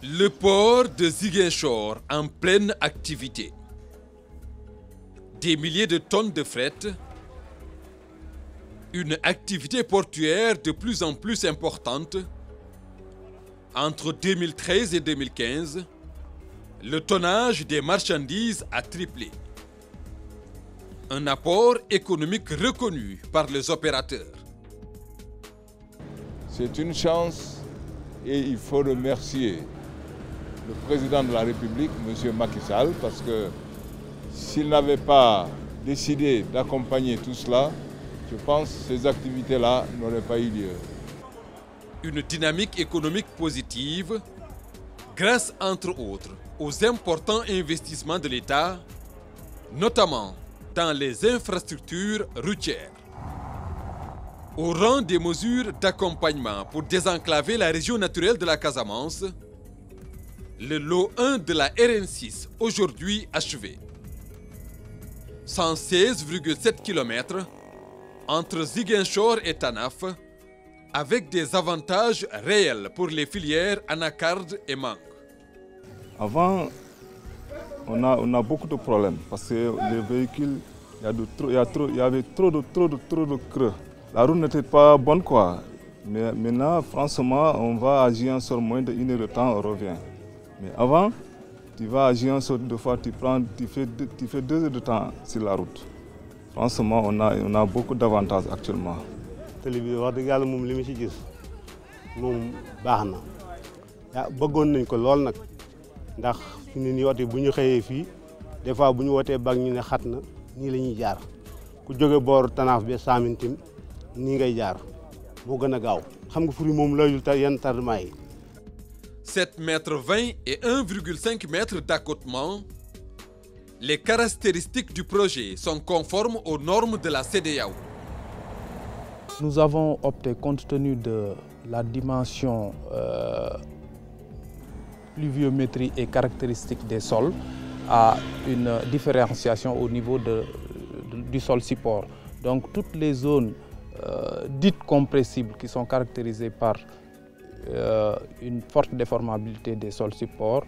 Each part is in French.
Le port de Ziguinchor en pleine activité. Des milliers de tonnes de fret. Une activité portuaire de plus en plus importante. Entre 2013 et 2015, le tonnage des marchandises a triplé. Un apport économique reconnu par les opérateurs. C'est une chance et il faut remercier le président de la République, M. Macky Sall, parce que s'il n'avait pas décidé d'accompagner tout cela, je pense que ces activités-là n'auraient pas eu lieu. Une dynamique économique positive, grâce entre autres aux importants investissements de l'État, notamment dans les infrastructures routières. Au rang des mesures d'accompagnement pour désenclaver la région naturelle de la Casamance, le lot 1 de la RN6, aujourd'hui achevé. 116,7 km entre Ziguinchor et Tanaf, avec des avantages réels pour les filières anacarde et mangue. Avant, on a beaucoup de problèmes parce que les véhicules, il y avait trop de creux. La route n'était pas bonne quoi. Mais maintenant, franchement, on va agir sur moins d'une heure de temps, on revient. Mais avant, tu vas agir sur 2 fois, tu fais 2 heures de temps sur la route. Franchement, on a beaucoup d'avantages actuellement. télé bi wax dëgg yàlla moom li ma ci gis moom baax na ah bëggoon nañ ko lool nag ndax fi mu ne nii oto bu ñu xëyee fii des fois bu ñu wootee bag ñu ne xat na nii la ñuy jaar ku jóge boor Tanaaf bi Samintim nii ngay jaar moo gën a gaaw xam nga furi moom layul yenn tardement yi. 7,20 m et 1,5 m d'accotement, les caractéristiques du projet sont conformes aux normes de la CEDEAO. Nous avons opté, compte tenu de la dimension pluviométrie et caractéristique des sols, à une différenciation au niveau du sol support. Donc toutes les zones dites compressibles qui sont caractérisées par une forte déformabilité des sols supports,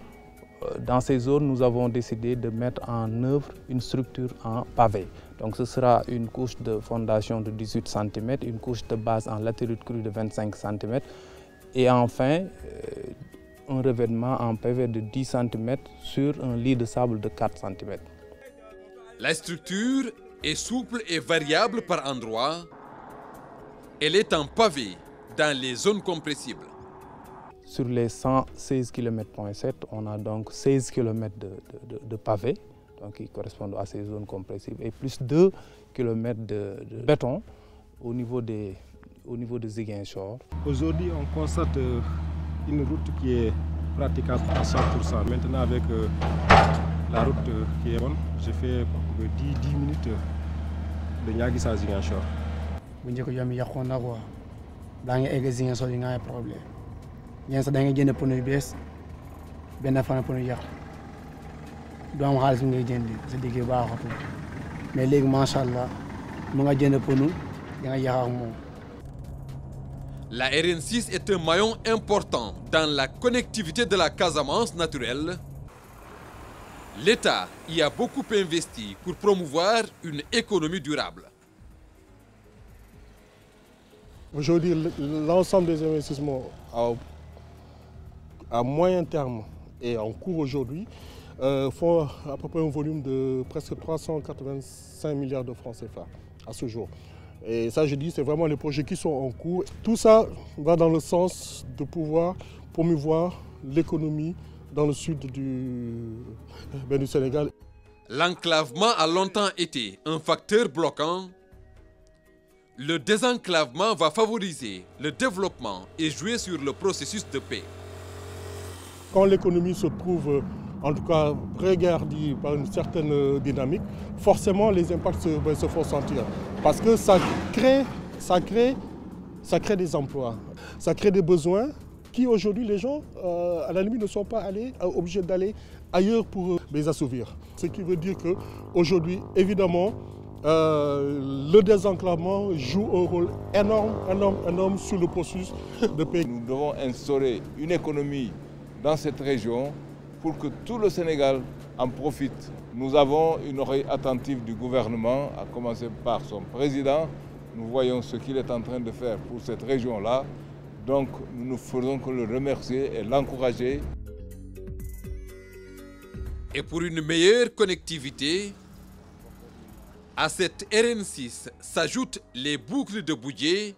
dans ces zones, nous avons décidé de mettre en œuvre une structure en pavé. Donc ce sera une couche de fondation de 18 cm, une couche de base en latérite crue de 25 cm et enfin un revêtement en PV de 10 cm sur un lit de sable de 4 cm. La structure est souple et variable par endroits. Elle est en pavé dans les zones compressibles. Sur les 116 km.7, on a donc 16 km de pavés, donc qui correspondent à ces zones compressibles, et plus 2 km de béton au niveau de Ziguinchor. Aujourd'hui, on constate une route qui est praticable à 100%. Maintenant, avec la route qui est bonne, j'ai fait 10 minutes de Niaguis à Ziguinchor. ñen sa da nga jënd pneu yu bees benn fan pneu yàq doo am xaalis bi ngay jënd sa liggéey baaxatul mais léegi macha allah mu nga jënd pneu da nga yàq ak moom. La RN6 est un maillon important dans la connectivité de la Casamance naturelle. L'État y a beaucoup investi pour promouvoir une économie durable. Aujourd'hui, l'ensemble des investissements à moyen terme et en cours aujourd'hui font à peu près un volume de presque 385 milliards de francs CFA à ce jour. Et ça, je dis, c'est vraiment les projets qui sont en cours. Tout ça va dans le sens de pouvoir promouvoir l'économie dans le sud du Sénégal. L'enclavement a longtemps été un facteur bloquant. Le désenclavement va favoriser le développement et jouer sur le processus de paix. Quand l'économie se trouve, en tout cas, regardée par une certaine dynamique, forcément les impacts se font sentir. Parce que ça crée des emplois, ça crée des besoins qui aujourd'hui les gens, à la limite, ne sont pas obligés d'aller ailleurs pour les assouvir. Ce qui veut dire qu'aujourd'hui, évidemment, le désenclavement joue un rôle énorme sur le processus de paix. Nous devons instaurer une économie dans cette région pour que tout le Sénégal en profite. Nous avons une oreille attentive du gouvernement, à commencer par son président. Nous voyons ce qu'il est en train de faire pour cette région-là. Donc nous ne faisons que le remercier et l'encourager. Et pour une meilleure connectivité, à cette RN6 s'ajoutent les boucles de Boudjé,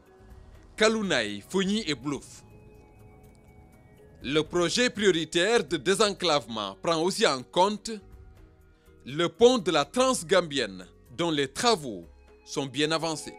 Kalounaï, Fogny et Blouf. Le projet prioritaire de désenclavement prend aussi en compte le pont de la Transgambienne, dont les travaux sont bien avancés.